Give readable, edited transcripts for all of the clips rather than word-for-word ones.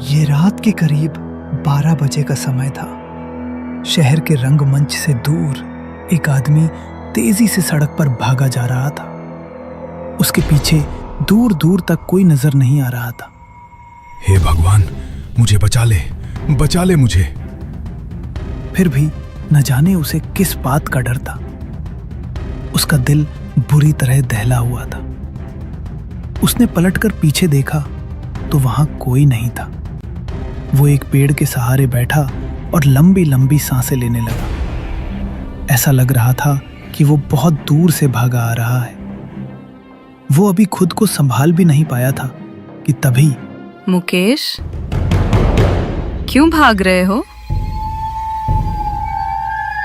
ये रात के करीब 12 बजे का समय था। शहर के रंगमंच से दूर एक आदमी तेजी से सड़क पर भागा जा रहा था। उसके पीछे दूर दूर तक कोई नजर नहीं आ रहा था। हे भगवान, मुझे बचा ले मुझे। फिर भी न जाने उसे किस बात का डर था। उसका दिल बुरी तरह दहला हुआ था। उसने पलटकर पीछे देखा तो वहां कोई नहीं था। वो एक पेड़ के सहारे बैठा और लंबी लंबी सांसें लेने लगा। ऐसा लग रहा था कि वो बहुत दूर से भागा आ रहा है। वो अभी खुद को संभाल भी नहीं पाया था कि तभी मुकेश, क्यों भाग रहे हो?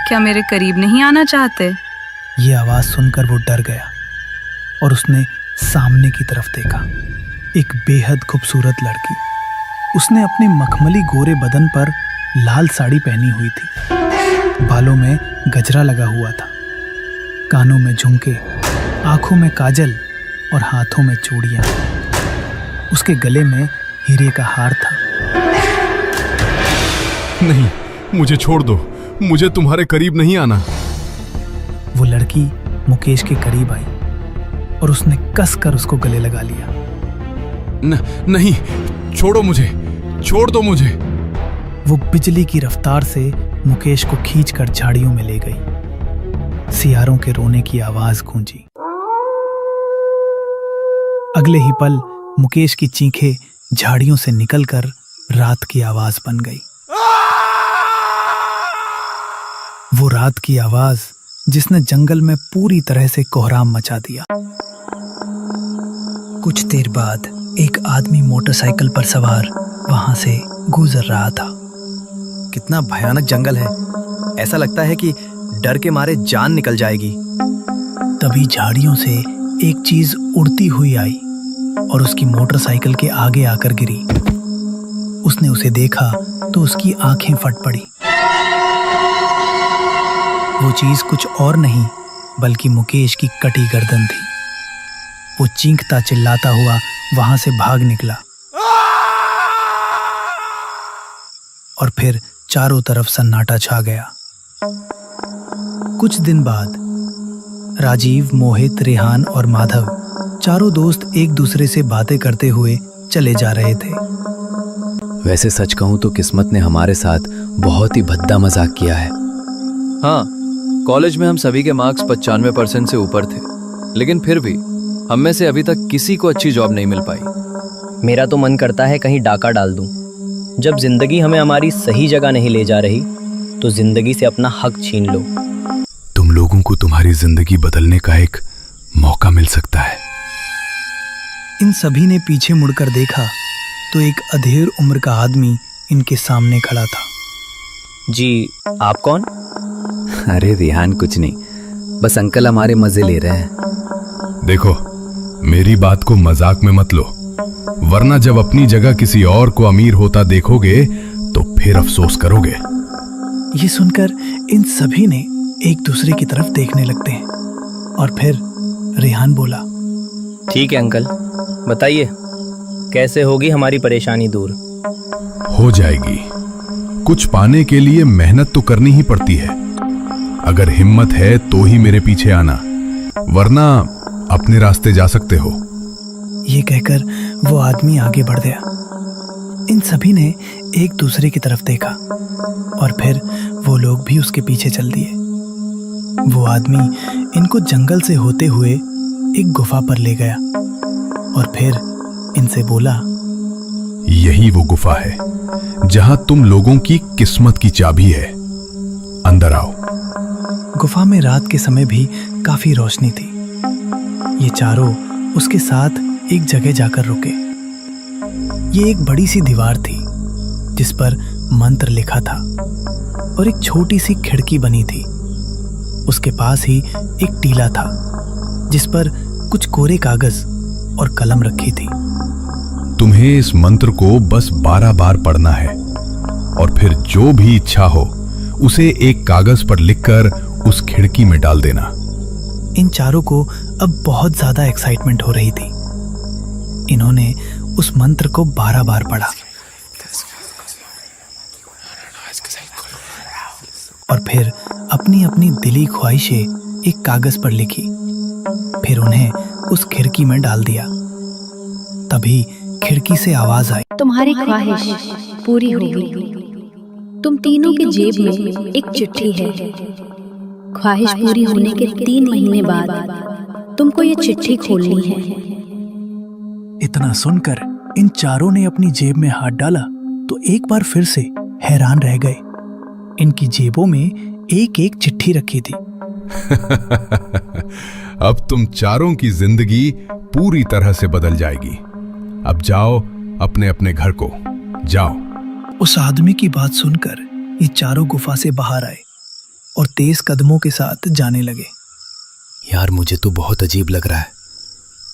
क्या मेरे करीब नहीं आना चाहते? ये आवाज सुनकर वो डर गया और उसने सामने की तरफ देखा। एक बेहद खूबसूरत लड़की। उसने अपने मखमली गोरे बदन पर लाल साड़ी पहनी हुई थी। बालों में गजरा लगा हुआ था, कानों में झुमके, आंखों में काजल और हाथों में चूड़ियां। उसके गले में हीरे का हार था। नहीं, मुझे छोड़ दो, मुझे तुम्हारे करीब नहीं आना। वो लड़की मुकेश के करीब आई और उसने कसकर उसको गले लगा लिया। नहीं, छोड़ दो मुझे। वो बिजली की रफ्तार से मुकेश को खींचकर झाड़ियों में ले गई। सियारों के रोने की आवाज गूंजी। अगले ही पल मुकेश की चीखें झाड़ियों से निकलकर रात की आवाज बन गई। वो रात की आवाज जिसने जंगल में पूरी तरह से कोहराम मचा दिया। कुछ देर बाद एक आदमी मोटरसाइकिल पर सवार वहां से गुजर रहा था। कितना भयानक जंगल है। ऐसा लगता है कि डर के मारे जान निकल जाएगी। तभी झाड़ियों से एक चीज उड़ती हुई आई और उसकी मोटरसाइकिल के आगे आकर गिरी। उसने उसे देखा तो उसकी आंखें फट पड़ी। वो चीज कुछ और नहीं बल्कि मुकेश की कटी गर्दन थी। वो चींखता चिल्लाता हुआ वहां से भाग निकला और फिर चारों तरफ सन्नाटा छा गया। कुछ दिन बाद राजीव, मोहित, रेहान और माधव चारों दोस्त एक दूसरे से बातें करते हुए चले जा रहे थे। वैसे सच कहूं तो किस्मत ने हमारे साथ बहुत ही भद्दा मजाक किया है। हाँ, कॉलेज में हम सभी के मार्क्स 95% से ऊपर थे, लेकिन फिर भी हम में से अभी तक किसी को अच्छी जॉब नहीं मिल पाई। मेरा तो मन करता है कहीं डाका डाल दूं। जब जिंदगी हमें हमारी सही जगह नहीं ले जा रही तो जिंदगी से अपना हक छीन लो। तुम लोगों को तुम्हारी जिंदगी बदलने का एक मौका मिल सकता है। इन सभी ने पीछे मुड़कर देखा तो एक अधेड़ उम्र का आदमी इनके सामने खड़ा था। जी, आप कौन? अरे रेहान, कुछ नहीं, बस अंकल हमारे मजे ले रहे हैं। देखो, मेरी बात को मजाक में मत लो, वरना जब अपनी जगह किसी और को अमीर होता देखोगे तो फिर अफसोस करोगे। ये सुनकर इन सभी ने एक दूसरे की तरफ देखने लगते हैं और फिर रेहान बोला, ठीक है अंकल, बताइए कैसे होगी हमारी परेशानी दूर? हो जाएगी। कुछ पाने के लिए मेहनत तो करनी ही पड़ती है। अगर हिम्मत है तो ही मेरे पीछे आना, वरना अपने रास्ते जा सकते हो। ये कहकर वो आदमी आगे बढ़ गया। इन सभी ने एक दूसरे की तरफ देखा और फिर वो लोग भी उसके पीछे चल दिए। वो आदमी इनको जंगल से होते हुए एक गुफा पर ले गया और फिर इनसे बोला, यही वो गुफा है जहां तुम लोगों की किस्मत की चाबी है। अंदर आओ। गुफा में रात के समय भी काफी रोशनी थी। ये चारों उसके साथ एक जगह जाकर रुके। ये एक बड़ी सी दीवार थी जिस पर मंत्र लिखा था और एक छोटी सी खिड़की बनी थी। उसके पास ही एक टीला था जिस पर कुछ कोरे कागज और कलम रखी थी। तुम्हें इस मंत्र को बस 12 बार पढ़ना है और फिर जो भी इच्छा हो उसे एक कागज पर लिखकर उस खिड़की में डाल देना। इन चारों को अब बहुत ज्यादा एक्साइटमेंट हो रही थी। इन्होंने उस मंत्र को 12 बार पढ़ा। और फिर अपनी अपनी दिली ख्वाहिशें एक कागज पर लिखी, फिर उन्हें उस खिड़की में डाल दिया। तभी खिड़की से आवाज आई, तुम्हारी ख्वाहिश पूरी होगी। तुम तीनों की जेब में एक चिट्ठी है। ख्वाहिश पूरी होने के 3 महीने बाद तुमको ये चिट्ठी खोलनी है। इतना सुनकर इन चारों ने अपनी जेब में हाथ डाला तो एक बार फिर से हैरान रह गए। इनकी जेबों में एक एक चिट्ठी रखी थी। अब तुम चारों की जिंदगी पूरी तरह से बदल जाएगी। अब जाओ अपने अपने घर को, जाओ। उस आदमी की बात सुनकर ये चारों गुफा से बाहर आए और तेज कदमों के साथ जाने लगे। यार मुझे तो बहुत अजीब लग रहा है।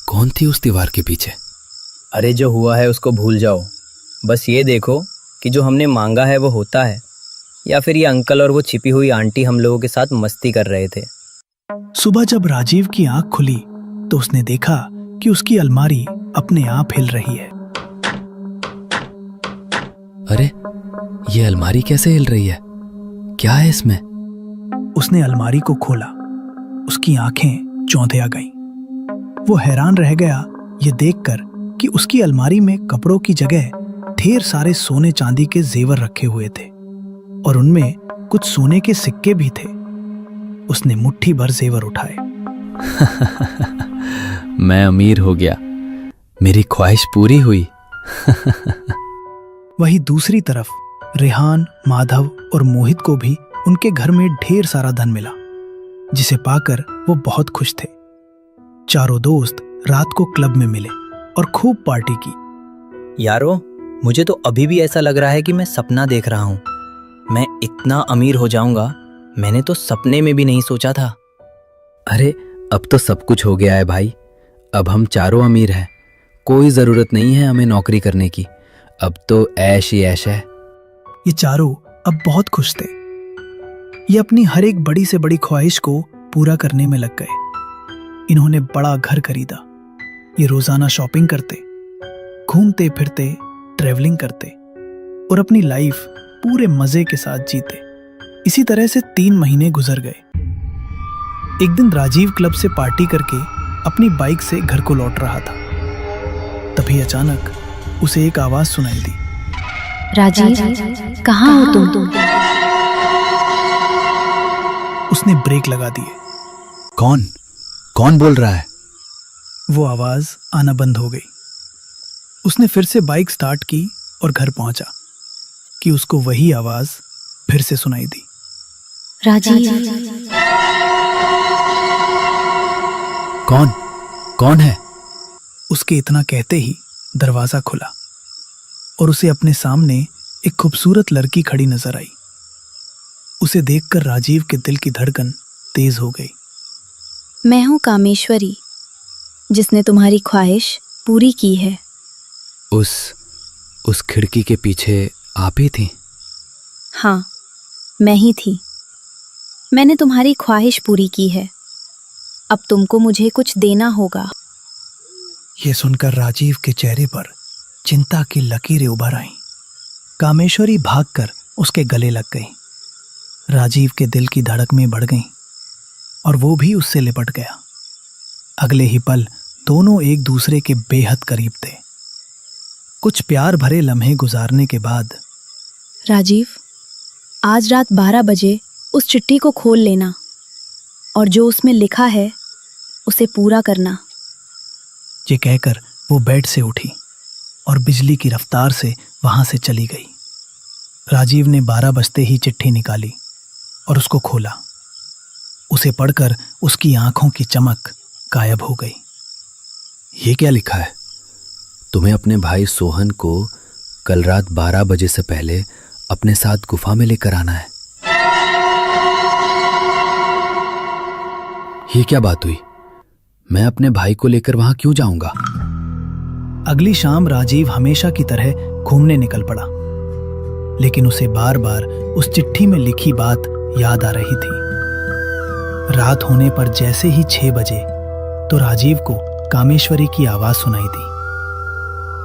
कौन थी उस दीवार के पीछे? अरे जो हुआ है उसको भूल जाओ। बस ये देखो कि जो हमने मांगा है वो होता है, या फिर ये अंकल और वो छिपी हुई आंटी हम लोगों के साथ मस्ती कर रहे थे। सुबह जब राजीव की आंख खुली तो उसने देखा कि उसकी अलमारी अपने आप हिल रही है। अरे ये अलमारी कैसे हिल रही है? क्या है इसमें? उसने अलमारी को खोला। उसकी आंखें चौंधिया गईं। वो हैरान रह गया ये देखकर कि उसकी अलमारी में कपड़ों की जगह ढेर सारे सोने चांदी के जेवर रखे हुए थे और उनमें कुछ सोने के सिक्के भी थे। उसने मुट्ठी भर जेवर उठाए। मैं अमीर हो गया, मेरी ख्वाहिश पूरी हुई। वहीं दूसरी तरफ रेहान, माधव और मोहित को भी उनके घर में ढेर सारा धन मिला, जिसे पाकर वो बहुत खुश थे। चारों दोस्त रात को क्लब में मिले और खूब पार्टी की। यारो, मुझे तो अभी भी ऐसा लग रहा है कि मैं सपना देख रहा हूँ। मैं इतना अमीर हो जाऊंगा, मैंने तो सपने में भी नहीं सोचा था। अरे अब तो सब कुछ हो गया है भाई। अब हम चारों अमीर हैं, कोई जरूरत नहीं है हमें नौकरी करने की। अब तो ऐश ही ऐश है। ये चारों अब बहुत खुश थे। ये अपनी हर एक बड़ी से बड़ी ख्वाहिश को पूरा करने में लग गए। इन्होंने बड़ा घर खरीदा। ये रोजाना शॉपिंग करते, घूमते फिरते, ट्रैवलिंग करते और अपनी लाइफ पूरे मजे के साथ जीते। इसी तरह से 3 महीने गुजर गए। एक दिन राजीव क्लब से पार्टी करके अपनी बाइक से घर को लौट रहा था। तभी अचानक उसे एक आवाज सुनाई दी। राजीव, कहाँ हो तुम? उसने ब्रेक लगा दिए। कौन बोल रहा है? वो आवाज आना बंद हो गई। उसने फिर से बाइक स्टार्ट की और घर पहुंचा कि उसको वही आवाज फिर से सुनाई दी। राजीव, कौन है? उसके इतना कहते ही दरवाजा खुला और उसे अपने सामने एक खूबसूरत लड़की खड़ी नजर आई। उसे देखकर राजीव के दिल की धड़कन तेज हो गई। मैं हूँ कामेश्वरी, जिसने तुम्हारी ख्वाहिश पूरी की है। उस खिड़की के पीछे आप ही थी? हाँ, मैं ही थी। मैंने तुम्हारी ख्वाहिश पूरी की है। अब तुमको मुझे कुछ देना होगा। ये सुनकर राजीव के चेहरे पर चिंता की लकीरें उभर आईं। कामेश्वरी भागकर उसके गले लग गई। राजीव के दिल की धड़कनें बढ़ गईं और वो भी उससे लिपट गया। अगले ही पल दोनों एक दूसरे के बेहद करीब थे। कुछ प्यार भरे लम्हे गुजारने के बाद, राजीव, आज रात 12 बजे उस चिट्ठी को खोल लेना और जो उसमें लिखा है उसे पूरा करना। ये कहकर वो बेड से उठी और बिजली की रफ्तार से वहां से चली गई। राजीव ने 12 बजते ही चिट्ठी निकाली और उसको खोला। उसे पढ़कर उसकी आंखों की चमक गायब हो गई। ये क्या लिखा है? तुम्हें अपने भाई सोहन को कल रात 12 बजे से पहले अपने साथ गुफा में लेकर आना है। ये क्या बात हुई? मैं अपने भाई को लेकर वहां क्यों जाऊंगा? अगली शाम राजीव हमेशा की तरह घूमने निकल पड़ा, लेकिन उसे बार बार उस चिट्ठी में लिखी बात याद आ रही थी। रात होने पर जैसे ही 6 बजे तो राजीव को कामेश्वरी की आवाज सुनाई दी।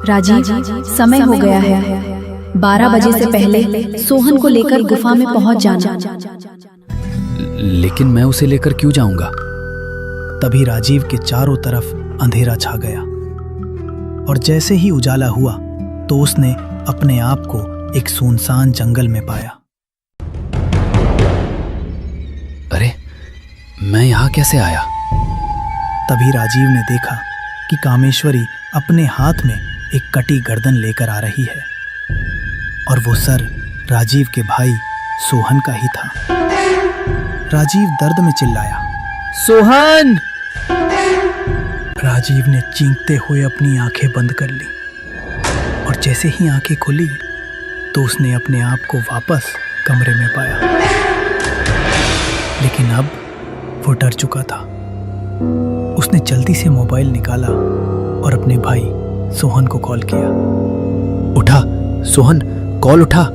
राजीव, समय हो गया है। 12 बजे से पहले सोहन को लेकर गुफा में पहुंच जाना। लेकिन मैं उसे लेकर क्यों जाऊंगा? तभी राजीव के चारों तरफ अंधेरा छा गया और जैसे ही उजाला हुआ तो उसने अपने आप को एक सुनसान जंगल में पाया। अरे, मैं यहाँ कैसे आया? तभी राजीव ने देखा कि कामेश्वरी अपने हाथ में एक कटी गर्दन लेकर आ रही है और वो सर राजीव के भाई सोहन का ही था। राजीव दर्द में चिल्लाया, सोहन! राजीव ने चींकते हुए अपनी आंखें बंद कर ली और जैसे ही आंखें खुली तो उसने अपने आप को वापस कमरे में पाया। लेकिन अब वो डर चुका था। उसने जल्दी से मोबाइल निकाला और अपने भाई सोहन को कॉल किया। उठा सोहन, कॉल उठा।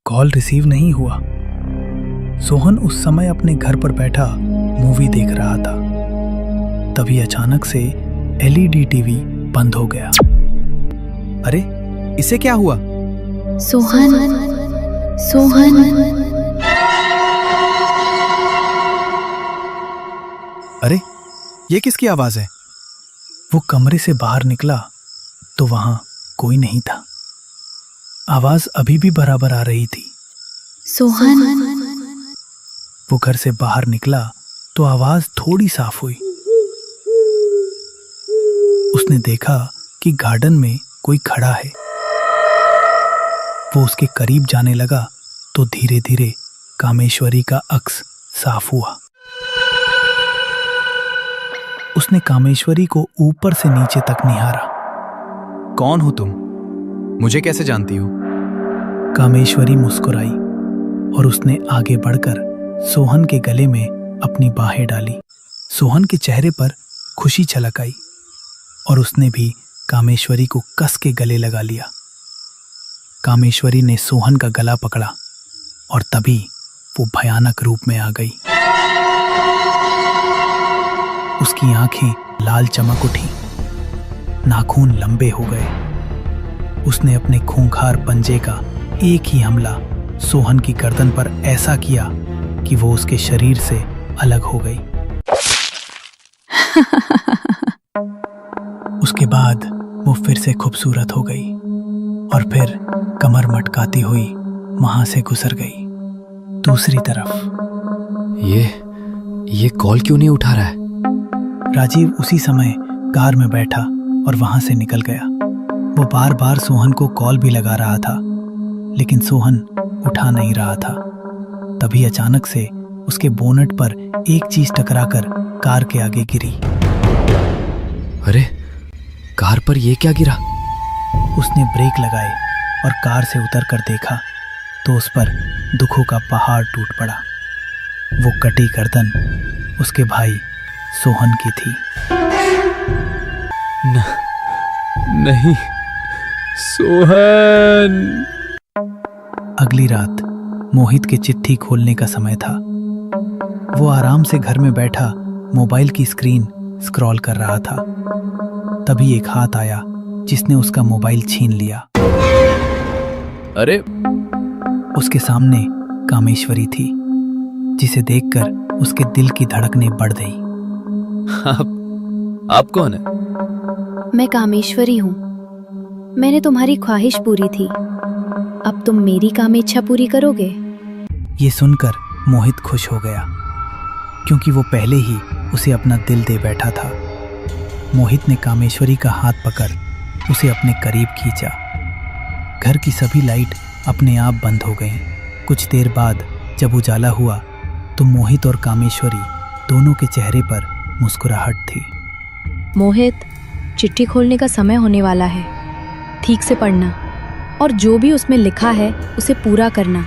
कॉल रिसीव नहीं हुआ। सोहन उस समय अपने घर पर बैठा मूवी देख रहा था। तभी अचानक से एलईडी टीवी बंद हो गया। अरे, इसे क्या हुआ? सोहन, सोहन। अरे, ये किसकी आवाज है? वो कमरे से बाहर निकला तो वहां कोई नहीं था। आवाज अभी भी बराबर आ रही थी। सोहन। वो घर से बाहर निकला तो आवाज थोड़ी साफ हुई। उसने देखा कि गार्डन में कोई खड़ा है। वो उसके करीब जाने लगा तो धीरे धीरे कामेश्वरी का अक्स साफ हुआ। उसने कामेश्वरी को ऊपर से नीचे तक निहारा। कौन हो तुम? मुझे कैसे जानती हो? कामेश्वरी मुस्कुराई और उसने आगे बढ़कर सोहन के गले में अपनी बाहें डाली। सोहन के चेहरे पर खुशी झलक आई और उसने भी कामेश्वरी को कस के गले लगा लिया। कामेश्वरी ने सोहन का गला पकड़ा और तभी वो भयानक रूप में आ गई। उसकी आंखें लाल चमक उठी, नाखून लंबे हो गए। उसने अपने खूंखार पंजे का एक ही हमला सोहन की गर्दन पर ऐसा किया कि वो उसके शरीर से अलग हो गई। उसके बाद वो फिर से खूबसूरत हो गई और फिर कमर मटकाती हुई वहां से गुजर गई। दूसरी तरफ ये कॉल क्यों नहीं उठा रहा है? राजीव उसी समय कार में बैठा और वहां से निकल गया। वो बार बार सोहन को कॉल भी लगा रहा था लेकिन सोहन उठा नहीं रहा था। तभी अचानक से उसके बोनट पर एक चीज टकराकर कार के आगे गिरी। अरे, कार पर ये क्या गिरा? उसने ब्रेक लगाए और कार से उतरकर देखा तो उस पर दुखों का पहाड़ टूट पड़ा। वो कटी गर्दन उसके भाई सोहन की थी। नहीं, सोहन। अगली रात मोहित के चिट्ठी खोलने का समय था। वो आराम से घर में बैठा मोबाइल की स्क्रीन स्क्रॉल कर रहा था। तभी एक हाथ आया जिसने उसका मोबाइल छीन लिया। अरे, उसके सामने कामेश्वरी थी जिसे देखकर उसके दिल की धड़कनें बढ़ गई। आप कौन है? मैं कामेश्वरी हूँ। मैंने तुम्हारी ख्वाहिश पूरी थी, अब तुम मेरी कामेच्छा पूरी करोगे। ये सुनकर मोहित खुश हो गया क्योंकि वो पहले ही उसे अपना दिल दे बैठा था। मोहित ने कामेश्वरी का हाथ पकड़ उसे अपने करीब खींचा। घर की सभी लाइट अपने आप बंद हो गईं। कुछ देर बाद जब उजाला हुआ तो मोहित और कामेश्वरी दोनों के चेहरे पर मुस्कुराहट थी। मोहित, चिट्ठी खोलने का समय होने वाला है। ठीक से पढ़ना और जो भी उसमें लिखा है उसे पूरा करना।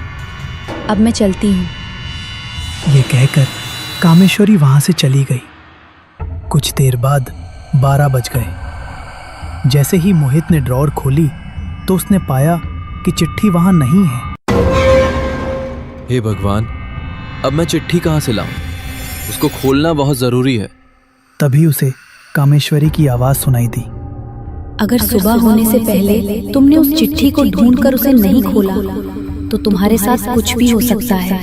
अब मैं चलती हूँ। ये कहकर कामेश्वरी वहां से चली गई। कुछ देर बाद 12 बज गए। जैसे ही मोहित ने ड्रॉअर खोली तो उसने पाया कि चिट्ठी वहां नहीं है। हे भगवान, अब मैं चिट्ठी कहाँ से लाऊं? उसको खोलना बहुत जरूरी है। तभी उसे कामेश्वरी की आवाज सुनाई दी। अगर सुबह होने से पहले तुमने उस चिट्ठी को ढूंढकर उसे नहीं खोला तो तुम्हारे साथ कुछ भी हो सकता है।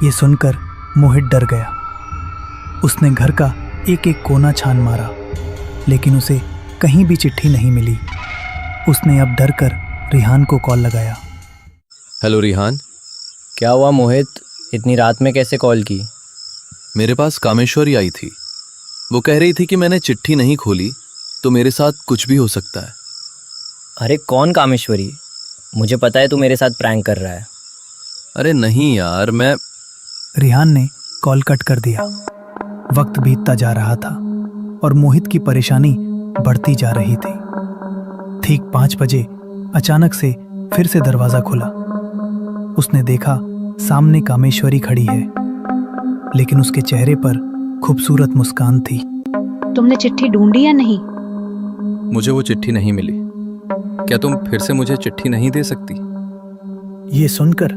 ये सुनकर मोहित डर गया। उसने घर का एक एक कोना छान मारा, लेकिन उसे कहीं भी चिट्ठी नहीं मिली। उसने अब डर कर रिहान को कॉल लगाया। हेलो रिहान। क्या हुआ मोहित, इतनी रात में कैसे कॉल की? मेरे पास कामेश्वरी आई थी। वो कह रही थी कि मैंने चिट्ठी नहीं खोली तो मेरे साथ कुछ भी हो सकता है। अरे कौन कामेश्वरी? मुझे पता है तू मेरे साथ प्रैंक कर रहा है। अरे नहीं यार, मैं रिहान ने कॉल कट कर दिया। वक्त बीतता जा रहा था और मोहित की परेशानी बढ़ती जा रही थी। ठीक 5 बजे अचानक से फिर से दरवाजा खुला। उसने देखा सामने कामेश्वरी खड़ी है, लेकिन उसके चेहरे पर खूबसूरत मुस्कान थी। तुमने चिट्ठी ढूंढी या नहीं? मुझे वो चिट्ठी नहीं मिली। क्या तुम फिर से मुझे चिट्ठी नहीं दे सकती? ये सुनकर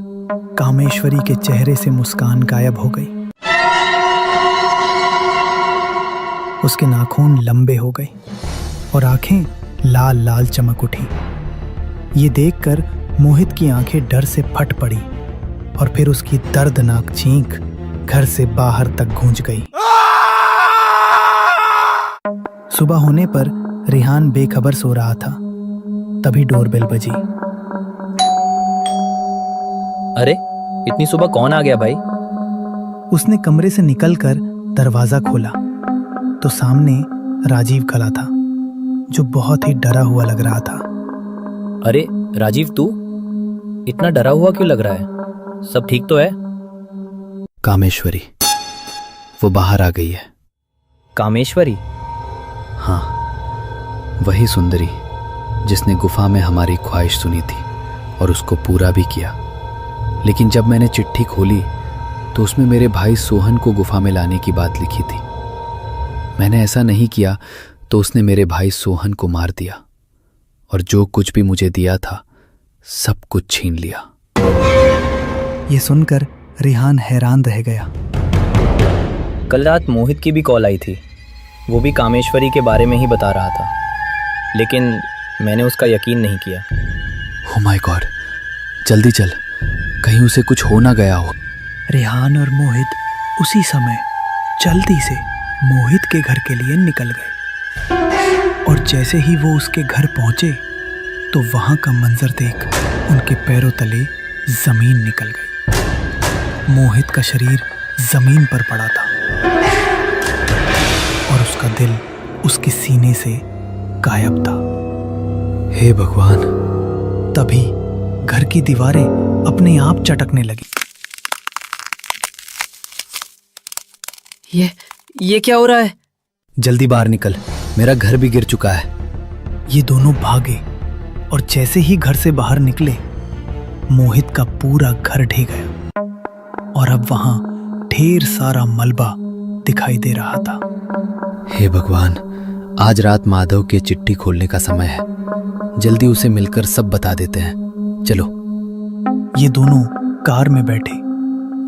कामेश्वरी के चेहरे से मुस्कान गायब हो गई। उसके नाखून लंबे हो गए और आंखें लाल लाल चमक उठी। ये देखकर मोहित की आंखें डर से फट पड़ी और फिर उसकी दर्दनाक चीख घर से बाहर तक गूंज गई। सुबह होने पर रिहान बेखबर सो रहा था। तभी डोरबेल बजी। अरे इतनी सुबह कौन आ गया भाई? उसने कमरे से निकलकर दरवाजा खोला तो सामने राजीव खड़ा था, जो बहुत ही डरा हुआ लग रहा था। अरे राजीव, तू इतना डरा हुआ क्यों लग रहा है? सब ठीक तो है? कामेश्वरी वो बाहर आ गई है। कामेश्वरी? हाँ, वही सुंदरी जिसने गुफा में हमारी ख्वाहिश सुनी थी और उसको पूरा भी किया। लेकिन जब मैंने चिट्ठी खोली तो उसमें मेरे भाई सोहन को गुफा में लाने की बात लिखी थी। मैंने ऐसा नहीं किया तो उसने मेरे भाई सोहन को मार दिया और जो कुछ भी मुझे दिया था सब कुछ छीन लिया। ये सुनकर रिहान हैरान रह गया। कल रात मोहित की भी कॉल आई थी। वो भी कामेश्वरी के बारे में ही बता रहा था, लेकिन मैंने उसका यकीन नहीं किया। ओह माय गॉड, जल्दी चल, कहीं उसे कुछ हो ना गया हो। रिहान और मोहित उसी समय जल्दी से मोहित के घर के लिए निकल गए और जैसे ही वो उसके घर पहुंचे तो वहां का मंजर देख उनके पैरों तले जमीन निकल गई। मोहित का शरीर जमीन पर पड़ा था और उसका दिल उसके सीने से गायब था। हे भगवान! तभी घर की दीवारें अपने आप चटकने लगी। ये क्या हो रहा है? जल्दी बाहर निकल, मेरा घर भी गिर चुका है। ये दोनों भागे और जैसे ही घर से बाहर निकले मोहित का पूरा घर ढह गया और अब वहां ढेर सारा मलबा दिखाई दे रहा था। हे भगवान, आज रात माधव के चिट्ठी खोलने का समय है। जल्दी उसे मिलकर सब बता देते हैं। चलो। ये दोनों कार में बैठे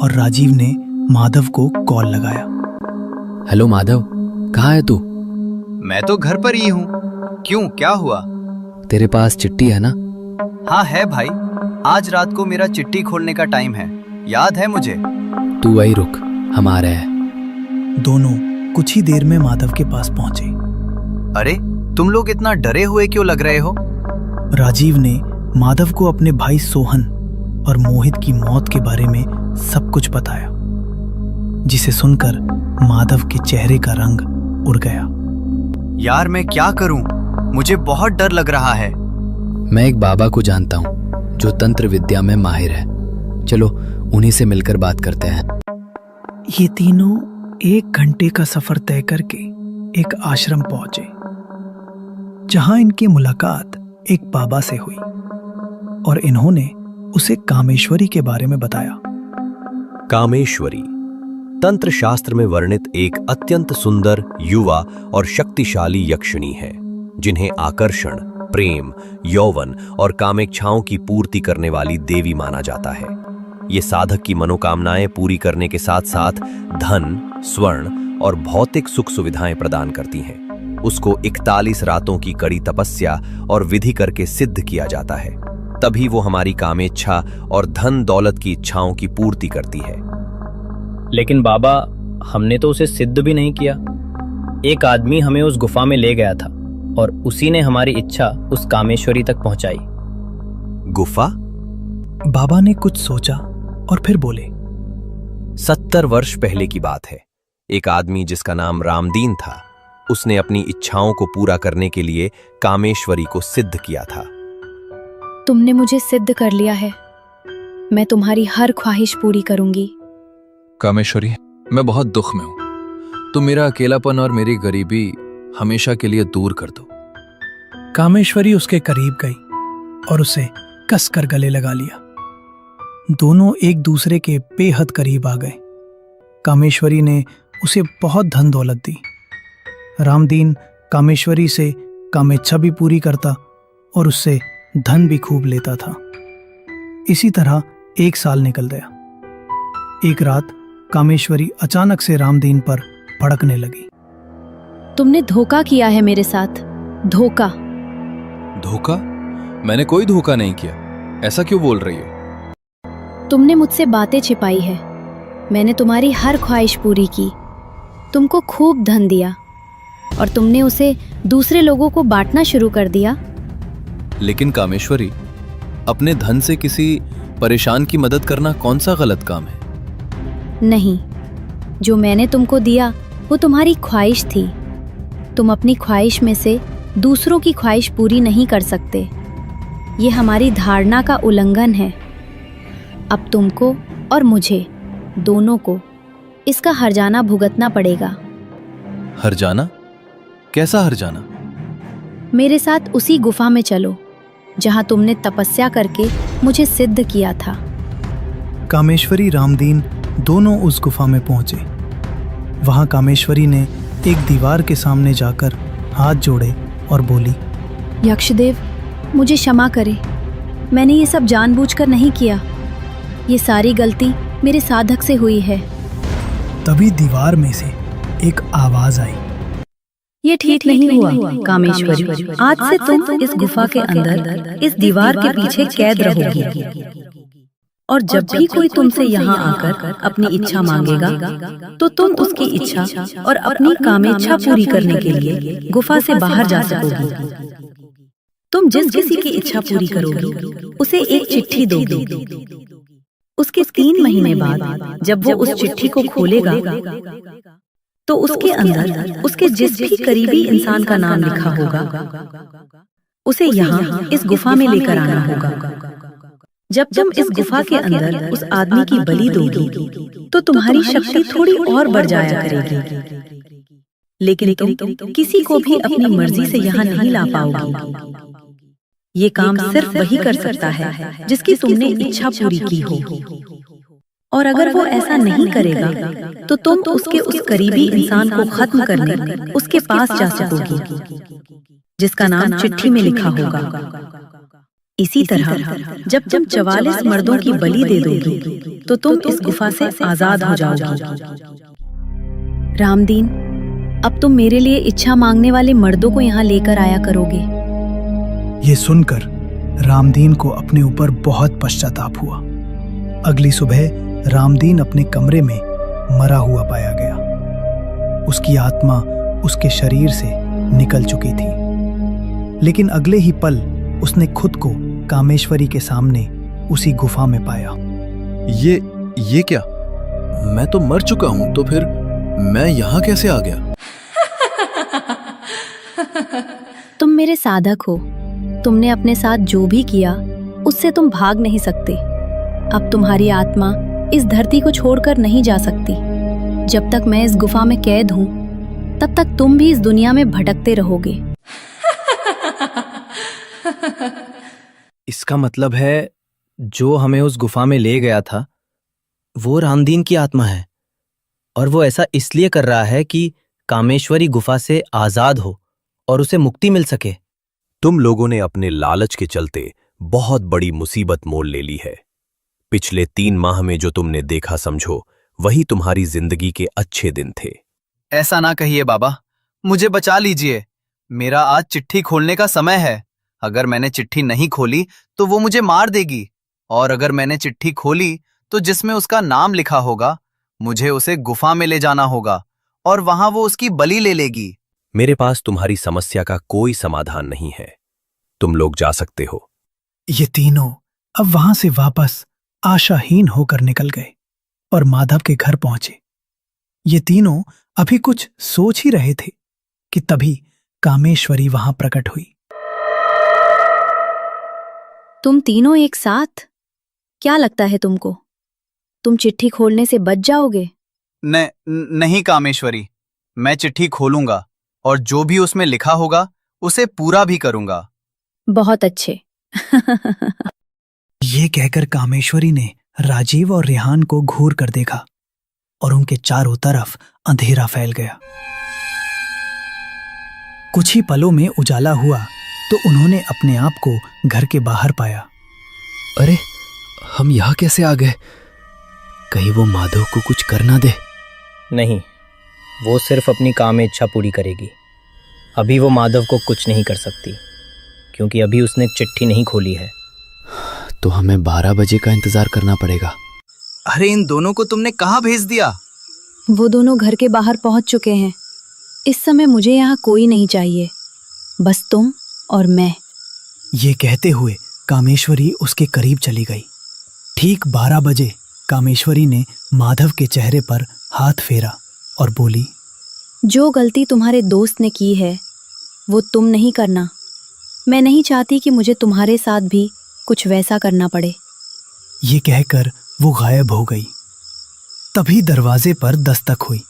और राजीव ने माधव को कॉल लगाया। हेलो माधव, कहाँ है तू? मैं तो घर पर ही हूँ। क्यों, क्या हुआ? तेरे पास चिट्ठी है ना? हाँ है भाई, आज रात को मेरा चिट्ठी खोलने का टाइम है, याद है मुझे। तू वही रुक, हम आ रहे हैं। दोनों कुछ ही देर में माधव के पास पहुंचे। अरे तुम लोग इतना डरे हुए क्यों लग रहे हो? राजीव ने माधव को अपने भाई सोहन और मोहित की मौत के बारे में सब कुछ बताया, जिसे सुनकर माधव के चेहरे का रंग उड़ गया। यार मैं क्या करूं? मुझे बहुत डर लग रहा है। मैं एक बाबा को जानता हूँ जो तंत्र विद्या में माहिर है। चलो उन्हीं से मिलकर बात करते हैं। ये तीनों 1 घंटे का सफर तय करके एक आश्रम पहुंचे, जहां इनकी मुलाकात एक बाबा से हुई और इन्होंने उसे कामेश्वरी के बारे में बताया। कामेश्वरी तंत्र शास्त्र में वर्णित एक अत्यंत सुंदर, युवा और शक्तिशाली यक्षिणी है, जिन्हें आकर्षण, प्रेम, यौवन और कामेच्छाओं की पूर्ति करने वाली देवी माना जाता है। ये साधक की मनोकामनाएं पूरी करने के साथ साथ धन, स्वर्ण और भौतिक सुख सुविधाएं प्रदान करती हैं। उसको 41 रातों की कड़ी तपस्या और विधि करके सिद्ध किया जाता है। तभी वो हमारी कामेच्छा और धन दौलत की इच्छाओं की पूर्ति करती है। लेकिन बाबा, हमने तो उसे सिद्ध भी नहीं किया। एक आदमी हमें उस गुफा में ले गया था और उसी ने हमारी इच्छा उस कामेश्वरी तक पहुंचाई। गुफा? बाबा ने कुछ सोचा और फिर बोले, 70 वर्ष पहले की बात है। एक आदमी जिसका नाम रामदीन था, उसने अपनी इच्छाओं को पूरा करने के लिए कामेश्वरी को सिद्ध किया था। तुमने मुझे सिद्ध कर लिया है। मैं तुम्हारी हर ख्वाहिश पूरी करूंगी। कामेश्वरी, मैं बहुत दुख में हूं। तुम मेरा अकेलापन और मेरी गरीबी हमेशा के लिए दूर कर दो। कामेश्वरी उसके करीब गई और उसे कसकर गले लगा लिया। दोनों एक दूसरे के बेहद करीब आ गए। कामेश्वरी ने उसे बहुत धन दौलत दी। रामदीन कामेश्वरी से कामेच्छा भी पूरी करता और उससे धन भी खूब लेता था। इसी तरह 1 साल निकल गया। एक रात कामेश्वरी अचानक से रामदीन पर भड़कने लगी। तुमने धोखा किया है मेरे साथ। धोखा। धोखा? मैंने कोई धोखा नहीं किया। ऐसा क्यों बोल रही हो? तुमने मुझसे बातें छिपाई है। मैंने तुम्हारी हर ख्वाहिश पूरी की, तुमको खूब धन दिया और तुमने उसे दूसरे लोगों को बांटना शुरू कर दिया। लेकिन कामेश्वरी, अपने धन से किसी परेशान की मदद करना कौन सा गलत काम है? नहीं, जो मैंने तुमको दिया वो तुम्हारी ख्वाहिश थी। तुम अपनी ख्वाहिश में से दूसरों की ख्वाहिश पूरी नहीं कर सकते। ये हमारी धारणा का उल्लंघन है। अब तुमको और मुझे दोनों को इसका हर्जाना भुगतना पड़ेगा। हर्जाना? कैसा हर्जाना? मेरे साथ उसी गुफा में चलो जहां तुमने तपस्या करके मुझे सिद्ध किया था। कामेश्वरी रामदीन दोनों उस गुफा में पहुंचे। वहां कामेश्वरी ने एक दीवार के सामने जाकर हाथ जोड़े और बोली, यक्षदेव, मुझे क्षमा करे। मैंने ये सब जानबूझकर नहीं किया। ये सारी गलती मेरे साधक से हुई है। तभी दीवार में से एक आवाज आई, ये ठीक नहीं हुआ कामेश्वरी। आज से तुम इस गुफा के अंदर इस दीवार के पीछे कैद रहोगी और जब भी कोई तुमसे यहाँ आकर अपनी इच्छा मांगेगा तो तुम उसकी इच्छा और अपनी कामेच्छा पूरी करने के लिए गुफा से बाहर जा सकोगी। तुम जिस किसी की इच्छा पूरी करोगी उसे एक चिट्ठी दोगी। उसके 3 महीने बाद जब वो उस चिट्ठी को खोलेगा तो उसके अंदर उसके जिस भी करीबी इंसान का नाम लिखा होगा उसे यहाँ इस गुफा में लेकर आना होगा। जब तुम इस गुफा के अंदर उस आदमी की बलि दोगी तो तुम्हारी शक्ति थोड़ी और बढ़ जाया करेगी। लेकिन तुम किसी को भी अपनी मर्जी से यहाँ नहीं ला पाओगी। ये काम सिर्फ वही कर सकता है जिसकी तुमने इच्छा पूरी की हो। और अगर वो ऐसा नहीं करेगा तो तुम उसके उस करीबी इंसान को खत्म करने उसके पास जा सकोगी जिसका नाम चिट्ठी में लिखा होगा। इसी तरह जब तुम 44 मर्दों की बलि दे दोगी तो तुम इस गुफा से आजाद हो जाओगी। रामदीन, अब तुम मेरे लिए इच्छा मांगने वाले मर्दों को यहाँ लेकर आया करोगे। ये सुनकर रामदीन को अपने ऊपर बहुत पश्चाताप हुआ। अगली सुबह रामदीन अपने कमरे में मरा हुआ पाया गया। उसकी आत्मा उसके शरीर से निकल चुकी थी। लेकिन अगले ही पल उसने खुद को कामेश्वरी के सामने उसी गुफा में पाया। ये क्या? मैं तो मर चुका हूं, तो फिर मैं यहाँ कैसे आ गया? तुम मेरे साधक हो। तुमने अपने साथ जो भी किया उससे तुम भाग नहीं सकते। अब तुम्हारी आत्मा इस धरती को छोड़कर नहीं जा सकती। जब तक मैं इस गुफा में कैद हूं तब तक तुम भी इस दुनिया में भटकते रहोगे। इसका मतलब है जो हमें उस गुफा में ले गया था वो रामदीन की आत्मा है और वो ऐसा इसलिए कर रहा है कि कामेश्वरी गुफा से आजाद हो और उसे मुक्ति मिल सके। तुम लोगों ने अपने लालच के चलते बहुत बड़ी मुसीबत मोल ले ली है। पिछले 3 माह में जो तुमने देखा समझो वही तुम्हारी जिंदगी के अच्छे दिन थे। ऐसा ना कहिए बाबा, मुझे बचा लीजिए। मेरा आज चिट्ठी खोलने का समय है। अगर मैंने चिट्ठी नहीं खोली तो वो मुझे मार देगी, और अगर मैंने चिट्ठी खोली तो जिसमें उसका नाम लिखा होगा, मुझे उसे गुफा में ले जाना होगा और वहां वो उसकी बलि ले लेगी। मेरे पास तुम्हारी समस्या का कोई समाधान नहीं है, तुम लोग जा सकते हो। ये तीनों अब वहां से वापस आशाहीन होकर निकल गए और माधव के घर पहुंचे। ये तीनों अभी कुछ सोच ही रहे थे कि तभी कामेश्वरी वहां प्रकट हुई। तुम तीनों एक साथ? क्या लगता है तुमको तुम चिट्ठी खोलने से बच जाओगे? नहीं कामेश्वरी, मैं चिट्ठी खोलूंगा और जो भी उसमें लिखा होगा उसे पूरा भी करूंगा। बहुत अच्छे। ये कहकर कामेश्वरी ने राजीव और रेहान को घूर कर देखा और उनके चारों तरफ अंधेरा फैल गया। कुछ ही पलों में उजाला हुआ तो उन्होंने अपने आप को घर के बाहर पाया। अरे, हम यहाँ कैसे आ गए? कहीं वो माधव को कुछ कर ना दे। नहीं, वो सिर्फ अपनी काम इच्छा पूरी करेगी। अभी वो माधव को कुछ नहीं कर सकती, क्योंकि अभी उसने चिट्ठी नहीं खोली है। तो हमें 12 बजे का इंतजार करना पड़ेगा। अरे, इन दोनों को तुमने कहाँ भेज दिया? वो दोनों घर के बाहर पहुंच चुके हैं। इस समय मुझे यहाँ कोई नहीं चाहिए, बस तुम और मैं। ये कहते हुए कामेश्वरी उसके करीब चली गई। ठीक 12 बजे कामेश्वरी ने माधव के चेहरे पर हाथ फेरा और बोली, जो गलती तुम्हारे दोस्त ने की है वो तुम नहीं करना। मैं नहीं चाहती कि मुझे तुम्हारे साथ भी कुछ वैसा करना पड़े। ये कहकर वो गायब हो गई। तभी दरवाजे पर दस्तक हुई।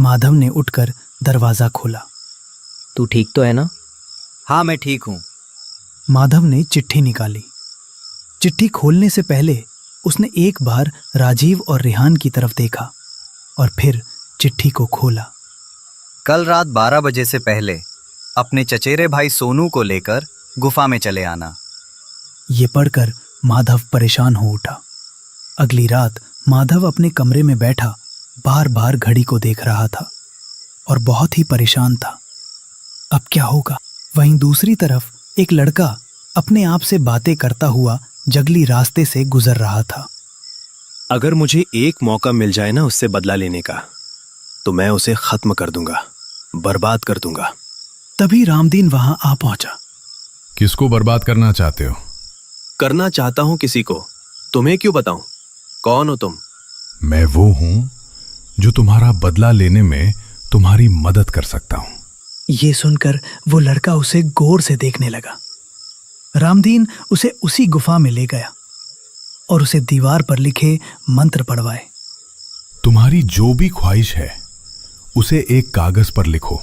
माधव ने उठकर दरवाजा खोला। तू ठीक तो है ना? हाँ, मैं ठीक हूँ। माधव ने चिट्ठी निकाली। चिट्ठी खोलने से पहले उसने एक बार राजीव और रेहान की तरफ देखा और फिर चिट्ठी को खोला। कल रात 12 बजे से पहले अपने चचेरे भाई सोनू को लेकर गुफा में चले आना। ये पढ़कर माधव परेशान हो उठा। अगली रात माधव अपने कमरे में बैठा बार बार घड़ी को देख रहा था और बहुत ही परेशान था। अब क्या होगा? वहीं दूसरी तरफ एक लड़का अपने आप से बातें करता हुआ जंगली रास्ते से गुजर रहा था। अगर मुझे एक मौका मिल जाए ना उससे बदला लेने का, तो मैं उसे खत्म कर दूंगा, बर्बाद कर दूंगा। तभी रामदीन वहां आ पहुंचा। किसको बर्बाद करना चाहते हो? करना चाहता हूं किसी को। तुम्हें क्यों बताऊं? कौन हो तुम? मैं वो हूं जो तुम्हारा बदला लेने में तुम्हारी मदद कर सकता हूं। ये सुनकर वो लड़का उसे गौर से देखने लगा। रामदीन उसे उसी गुफा में ले गया और उसे दीवार पर लिखे मंत्र पढ़वाए। तुम्हारी जो भी ख्वाहिश है उसे एक कागज पर लिखो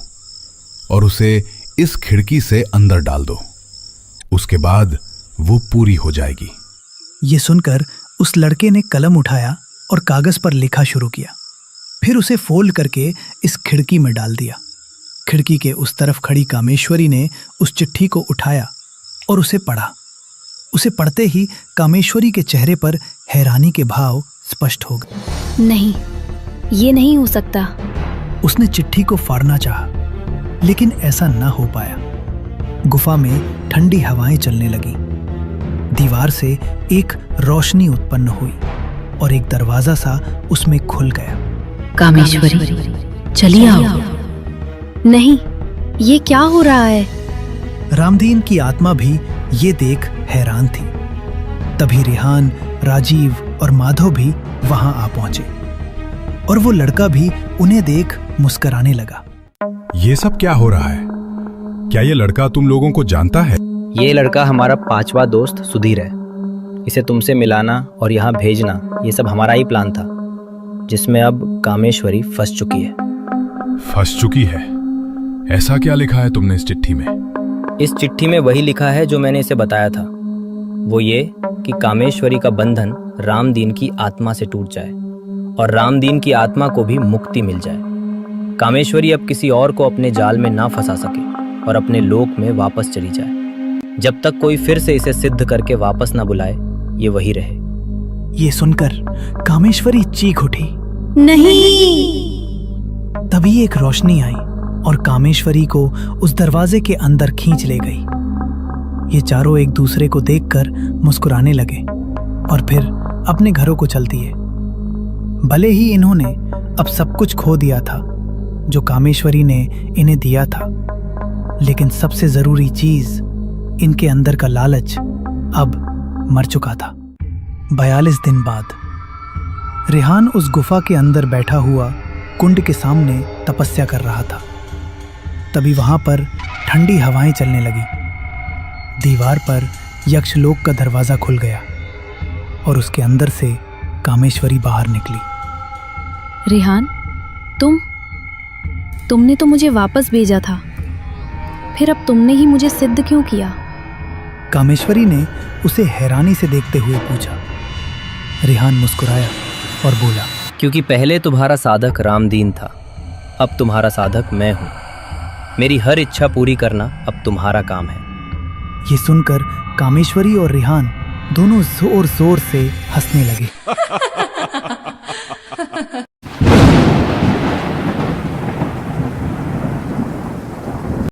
और उसे इस खिड़की से अंदर डाल दो। उसके बाद वो पूरी हो जाएगी। ये सुनकर उस लड़के ने कलम उठाया और कागज पर लिखा शुरू किया। फिर उसे फोल्ड करके इस खिड़की में डाल दिया। खिड़की के उस तरफ खड़ी कामेश्वरी ने उस चिट्ठी को उठाया और उसे पढ़ा। उसे पढ़ते ही कामेश्वरी के चेहरे पर हैरानी के भाव स्पष्ट हो गए। नहीं, ये नहीं हो सकता। उसने चिट्ठी को फाड़ना चाहा, लेकिन ऐसा न हो पाया। गुफा में ठंडी हवाएं चलने लगी। दीवार से एक रोशनी उत्पन्न हुई और एक दरवाजा सा उसमें खुल गया। कामेश्वरी, चलिए आओ। नहीं, ये क्या हो रहा है? रामदीन की आत्मा भी ये देख हैरान थी। तभी रेहान, राजीव और माधव भी वहां आ पहुंचे और वो लड़का भी उन्हें देख मुस्कुराने लगा। ये सब क्या हो रहा है? क्या ये लड़का तुम लोगों को जानता है? ये लड़का हमारा 5वां दोस्त सुधीर है। इसे तुमसे मिलाना और यहाँ भेजना, ये सब हमारा ही प्लान था, जिसमें अब कामेश्वरी फंस चुकी है। फंस चुकी है? ऐसा क्या लिखा है तुमने इस चिट्ठी में? इस चिट्ठी में वही लिखा है जो मैंने इसे बताया था। वो ये कि कामेश्वरी का बंधन रामदीन की आत्मा से टूट जाए और रामदीन की आत्मा को भी मुक्ति मिल जाए। कामेश्वरी अब किसी और को अपने जाल में ना फंसा सके और अपने लोक में वापस चली जाए। जब तक कोई फिर से इसे सिद्ध करके वापस ना बुलाए, ये वही रहे। ये सुनकर कामेश्वरी चीख उठी। नहीं! तभी एक रोशनी आई और कामेश्वरी को उस दरवाजे के अंदर खींच ले गई। ये चारों एक दूसरे को देखकर मुस्कुराने लगे और फिर अपने घरों को चल दिए। भले ही इन्होंने अब सब कुछ खो दिया था जो कामेश्वरी ने इन्हें दिया था, लेकिन सबसे जरूरी चीज, इनके अंदर का लालच, अब मर चुका था। 42 दिन बाद रेहान उस गुफा के अंदर बैठा हुआ कुंड के सामने तपस्या कर रहा था। तभी वहां पर ठंडी हवाएं चलने लगी। दीवार पर यक्षलोक का दरवाजा खुल गया और उसके अंदर से कामेश्वरी बाहर निकली। रेहान, तुमने तो मुझे वापस भेजा था, फिर अब तुमने ही मुझे सिद्ध क्यों किया? कामेश्वरी ने उसे हैरानी से देखते हुए पूछा। रेहान मुस्कुराया और बोला, क्योंकि पहले तुम्हारा साधक रामदीन था, अब तुम्हारा साधक मैं हूं। मेरी हर इच्छा पूरी करना अब तुम्हारा काम है। ये सुनकर कामेश्वरी और रेहान दोनों जोर जोर से हंसने लगे।